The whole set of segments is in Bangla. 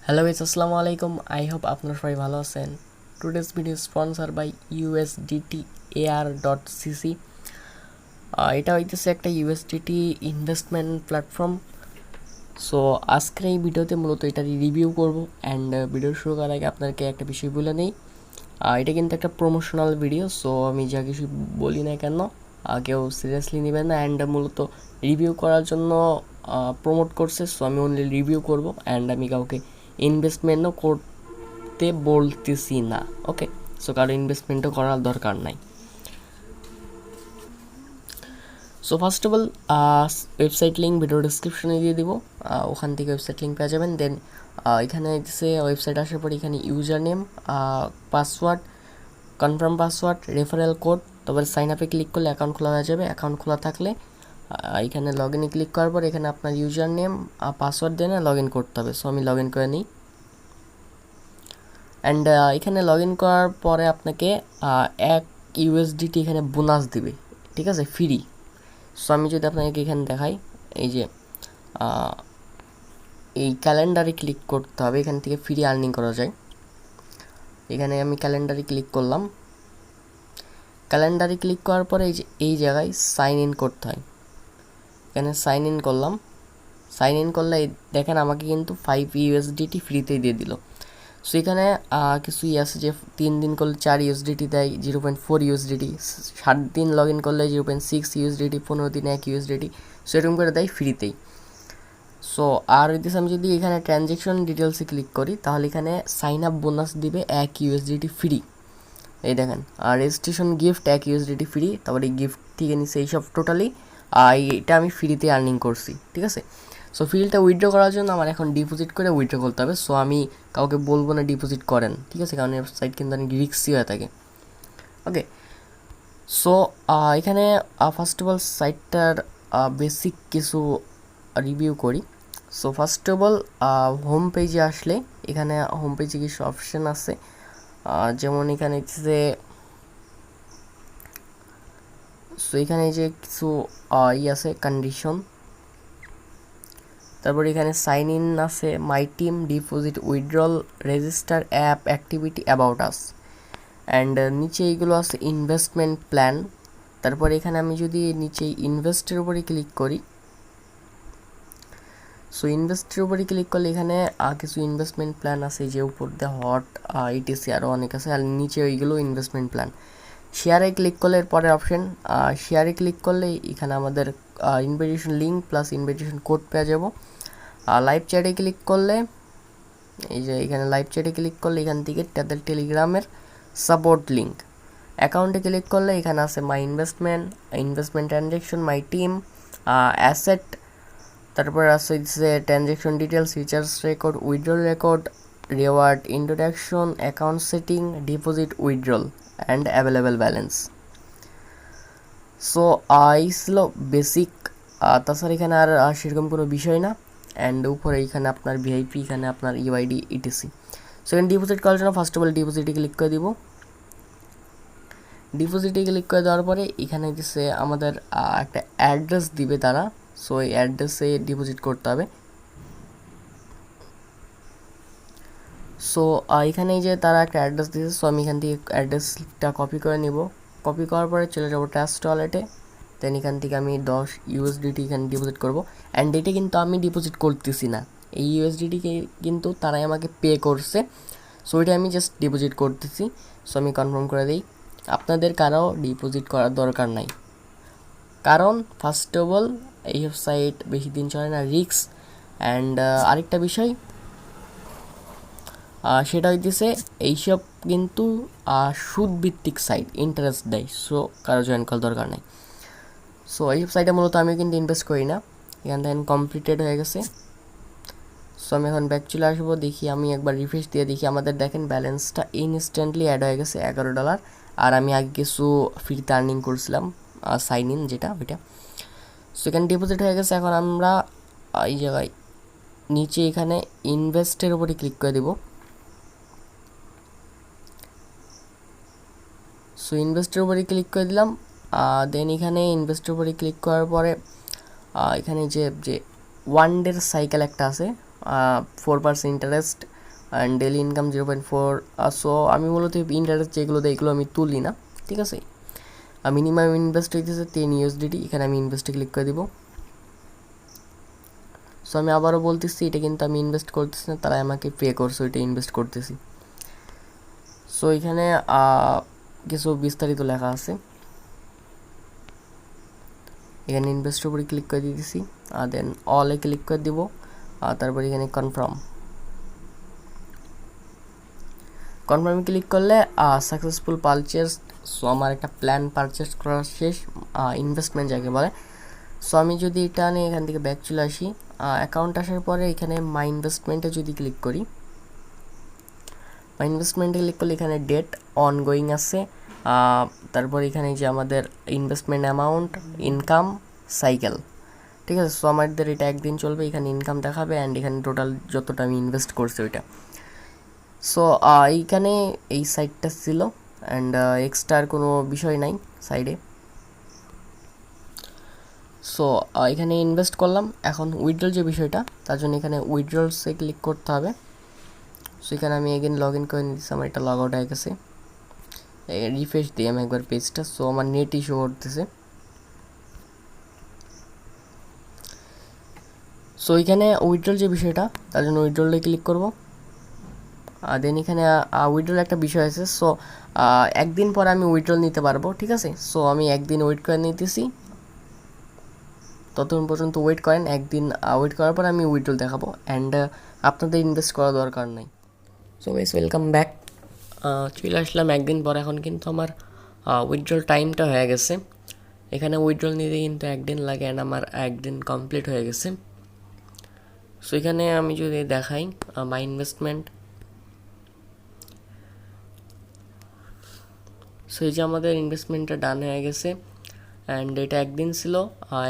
হ্যালো গাইস, আসসালামু আলাইকুম। আই হোপ আপনারা সবাই ভালো আছেন। Today's video sponsor by USDT AR.cc। এটা হইতেছে একটা USDT ইনভেস্টমেন্ট প্ল্যাটফর্ম। সো আজকের এই ভিডিওতে মূলত এটা রিভিউ করব। অ্যান্ড ভিডিও শুরু করার আগে আপনাকে একটা বিষয় বলে নেই, এটা কিন্তু একটা প্রমোশনাল ভিডিও। সো আমি যা কিছু বলি না কেন কেউ সিরিয়াসলি নেবেন না। অ্যান্ড মূলত রিভিউ করার জন্য প্রমোট করছে। সো আমি অনলি রিভিউ করব, অ্যান্ড আমি কাউকে ইনভেস্টমেন্টও করতে বলতেছি না। ওকে, সো কারো ইনভেস্টমেন্টও করার দরকার নাই। So first of all website link video ডিসক্রিপশনে দিয়ে দিব, ওখান থেকে ওয়েবসাইট লিঙ্ক পেয়ে যাবেন। দেন এখানে দিচ্ছে ওয়েবসাইট আসার পর এখানে user name, password, confirm password, referral code, তারপরে সাইন আপে ক্লিক করলে অ্যাকাউন্ট খোলা হয়ে যাবে। অ্যাকাউন্ট খোলা থাকলে এখানে লগ ইনে ক্লিক করার পর এখানে আপনার ইউজার নেম পাসওয়ার্ড দিয়ে লগ ইন করতে হবে। সো আমি লগ ইন করে নিই। অ্যান্ড এখানে লগ ইন করার পরে আপনাকে 1 USDT এখানে বোনাস দিবে, ঠিক আছে, ফ্রি। সো আমি যদি আপনাকে এখানে দেখাই, এই যে এই ক্যালেন্ডারে ক্লিক করতে হবে, এখান থেকে ফ্রি আর্নিং করা যায়। এখানে আমি ক্যালেন্ডারে ক্লিক করলাম। ক্যালেন্ডারে ক্লিক করার পরে এই যে এই জায়গায় সাইন ইন করতে হয়, এখানে সাইন ইন করলাম। সাইন ইন করলে দেখেন আমাকে কিন্তু 5 USDT ফ্রিতেই দিয়ে দিল। সো এখানে কিছু আছে যে 3 দিন করলে 4 USDT দেয়, 0.4 USDT, 7 দিন লগ ইন করলে 0.6 USDT, 15 দিনে 1 USDT। সো এরকম করে দেয় ফ্রিতেই। সো আর হইতেছে আমি যদি এখানে ট্রানজ্যাকশন ডিটেলসে ক্লিক করি তাহলে এখানে সাইন আপ বোনাস দিবে 1 USDT ফ্রি। এই দেখেন, আর রেজিস্ট্রেশন গিফট 1 USDT ফ্রি। তারপরে এই গিফট থেকে নিচ্ছে এইসব টোটালি এটা আমি ফ্রিতে আর্নিং করছি, ঠিক আছে। সো ফিলটা উইথড্র করার জন্য আমার এখন ডিপোজিট করে উইথড্র করতে হবে। সো আমি কাউকে বলবো না ডিপোজিট করেন, ঠিক আছে, কারণ ওয়েবসাইট কিন্তু অনেক রিস্কি হয়ে থাকে। ওকে, সো এখানে ফার্স্ট অফ অল সাইটটার বেসিক কিছু রিভিউ করি। So first of all home পেজে আসলে এখানে হোম পেজে কিছু অপশান আছে, যেমন এখানে যে সো এখানে যে কিছু আছে কন্ডিশন, তারপর এখানে সাইন ইন আছে, my team, deposit, withdrawal, register, app, activity, about us. And নিচে এইগুলো আছে ইনভেস্টমেন্ট প্ল্যান। তারপর এখানে আমি যদি নিচে ইনভেস্টের উপরে ক্লিক করি, সো ইনভেস্টের উপরে ক্লিক করলে এখানে কিছু ইনভেস্টমেন্ট প্ল্যান আছে, যে উপর দিয়ে হট ইটিসি আরও অনেক আছে, আর নিচে ওইগুলো ইনভেস্টমেন্ট প্ল্যান। শেয়ারে ক্লিক করলে এর পরের অপশন, শেয়ারে ক্লিক করলে এখানে আমাদের invitation link plus invitation code পেয়ে যাব। লাইভ চ্যাটে ক্লিক করলে এই যে এখানে লাইভ চ্যাটে ক্লিক করলে এখান থেকে তাদের টেলিগ্রামের সাপোর্ট লিঙ্ক। অ্যাকাউন্টে ক্লিক করলে এখানে আছে my investment, investment transaction, my team, asset, তারপর আছে যে transaction details, features record, withdrawal record, reward, introduction, account setting, deposit, withdrawal and available balance. So এই ছিল বেসিক। তাছাড়া এখানে আর সেরকম কোনো বিষয় না। অ্যান্ড উপরে এখানে আপনার ভিআইপি, এখানে আপনার ইউআইডি, ইটিসি। সো এখানে ডিপোজিট করার জন্য ফার্স্ট অফ অল ডিপোজিটে ক্লিক করে দিব। ডিপোজিটে ক্লিক করে দেওয়ার পরে এখানে দিচ্ছে আমাদের একটা অ্যাড্রেস দিবে তারা। সো এই অ্যাড্রেসে ডিপোজিট করতে হবে। সো এখানে যে তারা একটা অ্যাড্রেস দিয়েছে, সো আমি এখান থেকে অ্যাড্রেসটা কপি করে নিব। কপি করার পরে চলে যাবো ট্রাস্ট ওয়ালেটে। দেন এখান থেকে আমি 10 USDT এখানে ডিপোজিট করব। অ্যান্ড এটা কিন্তু আমি ডিপোজিট করতেছি না, এই USDTকে কিন্তু তারাই আমাকে পে করছে। সো এটা আমি জাস্ট ডিপোজিট করতেছি। সো আমি কনফার্ম করে দিই, আপনাদের কারো ডিপোজিট করার দরকার নাই, কারণ ফার্স্ট অফ অল এই সাইট বেশি দিন চলে না, রিস্ক। অ্যান্ড আরেকটা বিষয় সেটা হইতেছে এইসব কিন্তু সুদভিত্তিক সাইট, ইন্টারেস্ট দেয়। সো কারো জয়েন করার দরকার নেই। সো এইসব সাইটে মূলত আমি কিন্তু ইনভেস্ট করি না। এখান থেকে কমপ্লিটেড হয়ে গেছে। সো আমি এখন ব্যাক চলে আসবো, দেখি আমি একবার রিফ্রেশ দিয়ে দেখি, আমাদের দেখেন ব্যালেন্সটা ইনস্ট্যান্টলি অ্যাড হয়ে গেছে $11। আর আমি আগে কিছু ফ্রিতে আর্নিং করছিলাম, সাইন ইন যেটা ওইটা। সো এখানে ডিপোজিট হয়ে গেছে। এখন আমরা এই জায়গায় নিচে এখানে ইনভেস্টের উপরে ক্লিক করে দেবো। সো ইনভেস্টের উপরে ক্লিক করে দিলাম। দেন এখানে ইনভেস্টের উপরে ক্লিক করার পরে এখানে যে ওয়ান ডের সাইকেল একটা আছে, 4% interest, and daily income 0.4। So আমি মূলত ইন্টারেস্ট যেগুলো দেয় এগুলো আমি তুলি না, ঠিক আছে। মিনিমাম ইনভেস্ট হইতেছে 10 USDT, এখানে আমি ইনভেস্টে ক্লিক করে দিব। সো আমি আবারও বলতেছি এটা কিন্তু আমি ইনভেস্ট করতেছি না, তারা আমাকে পে করছে, ওইটা ইনভেস্ট করতেছি। সো এখানে কিছু বিস্তারিত লেখা আছে, এখানে ইনভেস্টের উপরে ক্লিক করে দিতেছি, দেন অলে ক্লিক করে দিব, তারপর এখানে কনফার্মে ক্লিক করলে সাকসেসফুল পারচেস। সো আমার একটা প্ল্যান পারচেস করা শেষ, ইনভেস্টমেন্ট যাকে বলে। সো আমি যদি এটা নিয়ে এখান থেকে ব্যাক চলে আসি, অ্যাকাউন্ট আসার পরে এখানে মাই ইনভেস্টমেন্টে যদি ক্লিক করি, মাই ইনভেস্টমেন্টে ক্লিক করলে এখানে ডেট অনগোয়িং আছে, তারপর এখানে যে আমাদের ইনভেস্টমেন্ট অ্যামাউন্ট, ইনকাম, সাইকেল, ঠিক আছে। সো আমাদের এটা একদিন চলবে, এখানে ইনকাম দেখাবে অ্যান্ড এখানে টোটাল যতটা আমি ইনভেস্ট করছি ওইটা। সো এইখানে এই সাইডটা ছিল অ্যান্ড এক্সট্রার কোনো বিষয় নাই সাইডে। সো এখানে ইনভেস্ট করলাম, এখন উইথড্রল যে বিষয়টা, তার জন্য এখানে উইথড্রলসে ক্লিক করতে হবে। সো এখানে আমি এগেন লগ ইন করে নিচ্ছি, আমার এটা লগ আউট হয়ে গেছে। রিফ্রেশ দিই আমি একবার পেজটা, সো আমার নেট ইস্যু করতেছে। সো এখানে উইথড্রল যে বিষয়টা, তার জন্য উইথড্রলে ক্লিক করব। দেন এখানে উইথড্রল একটা বিষয় আছে। সো একদিন পরে আমি উইথড্রল নিতে পারবো, ঠিক আছে। সো আমি একদিন ওয়েট করে নিতেছি, ততক্ষণ পর্যন্ত ওয়েট করেন। একদিন ওয়েট করার পর আমি উইথড্রল দেখাবো অ্যান্ড আপনাদের ইনভেস্ট করা দরকার নাই। সো গাইস ওয়েলকাম ব্যাক, চলে আসলাম একদিন পর। এখন কিন্তু আমার উইথড্রল টাইমটা হয়ে গেছে। এখানে উইথড্রল নিতে কিন্তু একদিন লাগে অ্যান্ড আমার একদিন কমপ্লিট হয়ে গেছে। সো এখানে আমি যদি দেখাই মাই ইনভেস্টমেন্ট, সো এই যে আমাদের ইনভেস্টমেন্টটা ডান হয়ে গেছে অ্যান্ড এটা একদিন ছিল,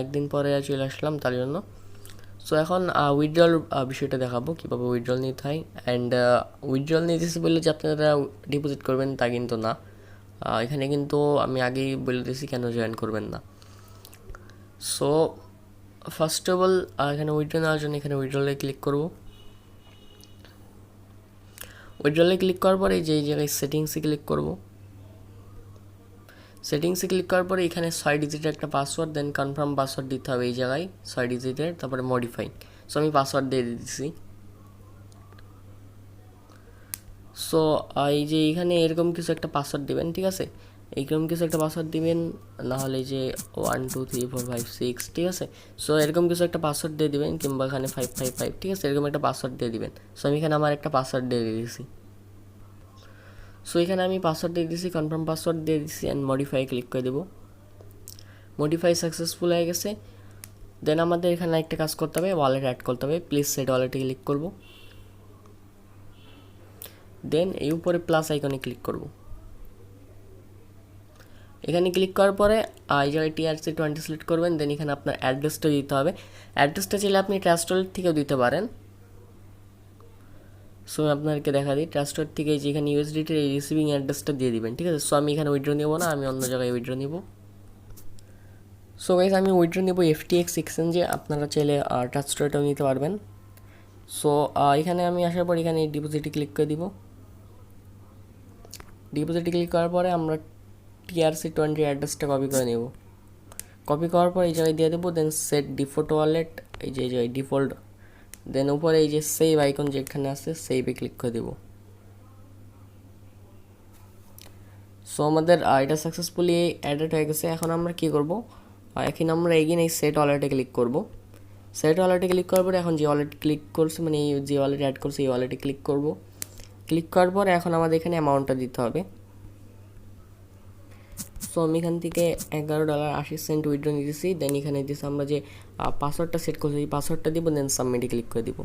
একদিন পরে চলে আসলাম তার জন্য। সো এখন উইথড্রল বিষয়টা দেখাবো, কীভাবে উইথড্রল নিতে হয়। অ্যান্ড উইথড্রল নিতেছি বললে যে আপনারা ডিপোজিট করবেন তা কিন্তু না, এখানে কিন্তু আমি আগেই বলে দিয়েছি কেন জয়েন করবেন না। সো ফার্স্ট অফ অল এখানে উইথড্রল নেওয়ার জন্য এখানে উইথড্রলে ক্লিক করব। উইথড্রলে ক্লিক করার পরে যে জায়গায় সেটিংসে ক্লিক করব। সেটিংসে ক্লিক করার পরে এখানে 6 ডিজিটের একটা পাসওয়ার্ড, দেন কনফার্ম পাসওয়ার্ড দিতে হবে এই জায়গায় 6 ডিজিটের, তারপরে মডিফাই। সো আমি পাসওয়ার্ড দিয়ে দিচ্ছি। সো এই যে এখানে এরকম কিছু একটা পাসওয়ার্ড দিবেন, ঠিক আছে। এইরকম কিছু একটা পাসওয়ার্ড দিবেন, নাহলে যে 1 2 3 4 5 6, ঠিক আছে। সো এরকম কিছু একটা পাসওয়ার্ড দিয়ে দিবেন, কিংবা এখানে 555, ঠিক আছে, এরকম একটা পাসওয়ার্ড দিয়ে দিবেন। সো আমি এখানে আমার একটা পাসওয়ার্ড দিয়ে দিয়েছি। সো এখানে আমি পাসওয়ার্ড দিয়ে দিয়েছি, কনফার্ম পাসওয়ার্ড দিয়ে দিচ্ছি অ্যান্ড মডিফাই ক্লিক করে দেবো। মডিফাই সাকসেসফুল হয়ে গেছে। দেন আমাদের এখানে একটা কাজ করতে হবে, ওয়ালেট অ্যাড করতে হবে। প্লিজ সেট ওয়ালেটে ক্লিক করব। দেন এই উপরে প্লাস আইকনে ক্লিক করব। এখানে ক্লিক করার পরে এই জায়গায় TRC20 সিলেক্ট করবেন। দেন এখানে আপনার অ্যাড্রেসটা দিতে হবে। অ্যাড্রেসটা চাইলে আপনি ট্রাস্ট ওয়ালেট থেকেও দিতে পারেন। সো আমি আপনাদেরকে দেখা দিই, ট্রাস্ট ওয়ালেট থেকে যেখানে USDT এই রিসিভিং অ্যাড্রেসটা দিয়ে দিবেন, ঠিক আছে। সো আমি এখানে উইথড্র নেব না, আমি অন্য জায়গায় উইথড্র নেব। সো গাইস আমি উইথড্র নেব FTX এক্সচেঞ্জে, আপনারা চাইলে ট্রাস্ট ওয়ালেটও নিতে পারবেন। সো এখানে আমি আসার পর এখানে ডিপোজিটে ক্লিক করে দিব। ডিপোজিটে ক্লিক করার পরে আমরা TRC20 অ্যাড্রেসটা কপি করে নেব। কপি করার পর এই জায়গায় দিয়ে দেবো। দেন সেট ডিফল্ট ওয়ালেট, এই যে ডিফল্ট, দেন উপরে এই যে সেভ আইকন যেখানে আছে সেভে ক্লিক করে দেবো। সো আমাদের এটা সাকসেসফুলি অ্যাডেড হয়ে গেছে। এখন আমরা কী করব, এখন আমরা এগিন এই সেট ওয়ালেটে ক্লিক করব। সেট ওয়ালেটে ক্লিক করার পরে এখন যে ওয়ালেট ক্লিক করছে, মানে এই যে ওয়ালেট অ্যাড করছে এই ওয়ালেটে ক্লিক করব। ক্লিক করার পরে এখন আমাদের এখানে অ্যামাউন্টটা দিতে হবে। সো আমি এখান থেকে $11.80 উইথড্র নিতেছি। দেন এখানে দিয়েছি আমরা যে পাসওয়ার্ডটা সেট করছি এই পাসওয়ার্ডটা দিব, দেন সাবমিটে ক্লিক করে দিব।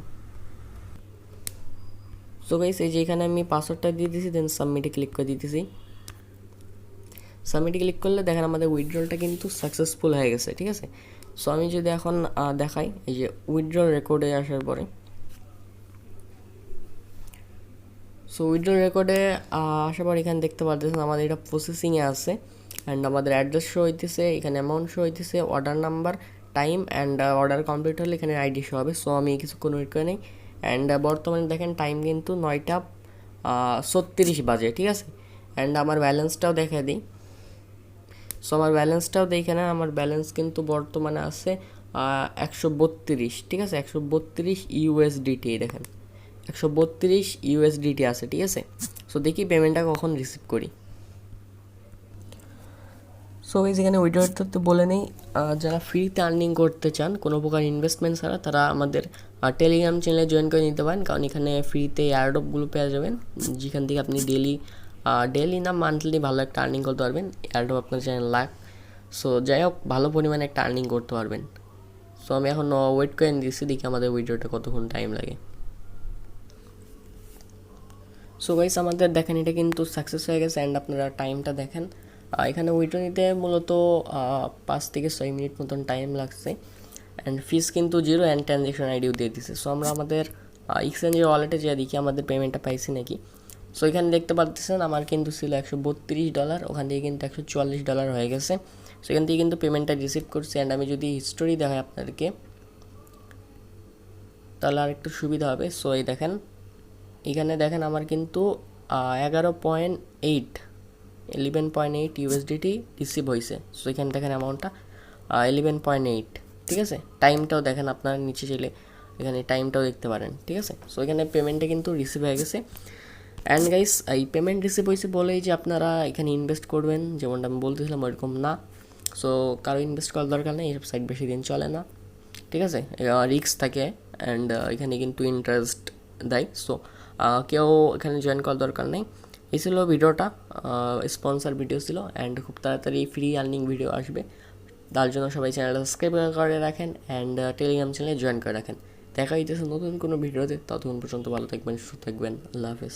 সো গাইস এই যে এখানে আমি পাসওয়ার্ডটা দিয়ে দিয়েছি, দেন সাবমিটে ক্লিক করে দিতেছি। সাবমিটে ক্লিক করলে দেখেন আমাদের উইথড্রলটা কিন্তু সাকসেসফুল হয়ে গেছে, ঠিক আছে। সো আমি যদি এখন দেখাই, এই যে উইথড্রল রেকর্ডে আসার পরে, সো উইথড্রল রেকর্ডে আসার পর এখানে দেখতে পাচ্ছেন আমাদের এটা প্রসেসিংয়ে আছে অ্যান্ড আমাদের অ্যাড্রেস শো হইতেছে, এখানে অ্যামাউন্ট শো হইতেছে, order number, time and order complete হলে এখানে আইডি শো হবে। সো আমি কিছুক্ষণ ওয়েট করে নিই অ্যান্ড বর্তমানে দেখেন টাইম কিন্তু 9টা 36 বাজে, ঠিক আছে। অ্যান্ড আমার ব্যালেন্সটাও দেখা দিই। সো আমার ব্যালেন্সটাও দেখে নেন, আমার ব্যালেন্স কিন্তু বর্তমানে আছে 132, ঠিক আছে, 132 ইউএসডিটি, দেখেন 132 ইউএসডিটি আছে, ঠিক আছে। সো দেখি পেমেন্টটা কখন রিসিভ করি। সো গাইস এখানে উইড্রোটা তো বলে নেই, যারা ফ্রিতে আর্নিং করতে চান কোনো প্রকার ইনভেস্টমেন্ট ছাড়া, তারা আমাদের টেলিগ্রাম চ্যানেলে জয়েন করে নিতে পারেন, কারণ এখানে ফ্রিতে এয়ারড্রপগুলো পেয়ে যাবেন, যেখান থেকে আপনি ডেলি না মান্থলি ভালো একটা আর্নিং করতে পারবেন। এয়ারড্রপ আপনার চ্যানেল লাখ, সো যাই হোক ভালো পরিমাণে একটা আর্নিং করতে পারবেন। সো আমি এখন ওয়েট করে দিচ্ছি, দেখি আমাদের উইড্রোটা কতক্ষণ টাইম লাগে। সো গাইস আমাদের দেখেন এটা কিন্তু সাকসেস হয়ে গেছে। অ্যান্ড আপনারা টাইমটা দেখেন, এখানে উইড্রো নিতে মূলত 5 থেকে 6 মিনিট মতন টাইম লাগছে। অ্যান্ড ফিস কিন্তু 0, অ্যান্ড ট্রানজ্যাকশন আইডিও দিয়ে দিচ্ছে। সো আমরা আমাদের এক্সচেঞ্জের ওয়ালেটে যেয়ে দেখি আমাদের পেমেন্টটা পাইছি নাকি। সো এখানে দেখতে পাচ্ছেন আমার কিন্তু ছিল $132, ওখান থেকে কিন্তু $144 হয়ে গেছে। সো এখান থেকে কিন্তু পেমেন্টটা রিসিভ করছি। অ্যান্ড আমি যদি হিস্টোরি দেখাই আপনাদেরকে, তাহলে আর একটু সুবিধা হবে। সো এই দেখেন, এখানে দেখেন আমার কিন্তু 11.8 ইউএসডিটি রিসিভ হয়েছে। সো এখানে দেখেন অ্যামাউন্টটা 11.8, ঠিক আছে। টাইমটাও দেখেন, আপনার নিচে চলে এখানে টাইমটাও দেখতে পারেন, ঠিক আছে। সো এখানে পেমেন্টটা কিন্তু রিসিভ হয়ে গেছে। অ্যান্ড গাইস এই পেমেন্ট রিসিভ হয়েছে বলেই যে আপনারা এখানে ইনভেস্ট করবেন যেমনটা আমি বলতেছিলাম ওইরকম না। সো কারো ইনভেস্ট করার দরকার নেই, এইসব সাইট বেশি দিন চলে না, ঠিক আছে, রিস্ক থাকে। অ্যান্ড এখানে কিন্তু ইন্টারেস্ট দেয়। সো কেউ এখানে জয়েন করার দরকার নেই। এই ছিল ভিডিওটা, স্পন্সার ভিডিও ছিল। অ্যান্ড খুব তাড়াতাড়ি ফ্রি আর্নিং ভিডিও আসবে, তার জন্য সবাই চ্যানেলটা সাবস্ক্রাইব করে রাখেন, অ্যান্ড টেলিগ্রাম চ্যানেলে জয়েন করে রাখেন। দেখা হইতেছে নতুন কোনো ভিডিওতে, ততক্ষণ পর্যন্ত ভালো থাকবেন, সুস্থ থাকবেন, আল্লাহ হাফেজ।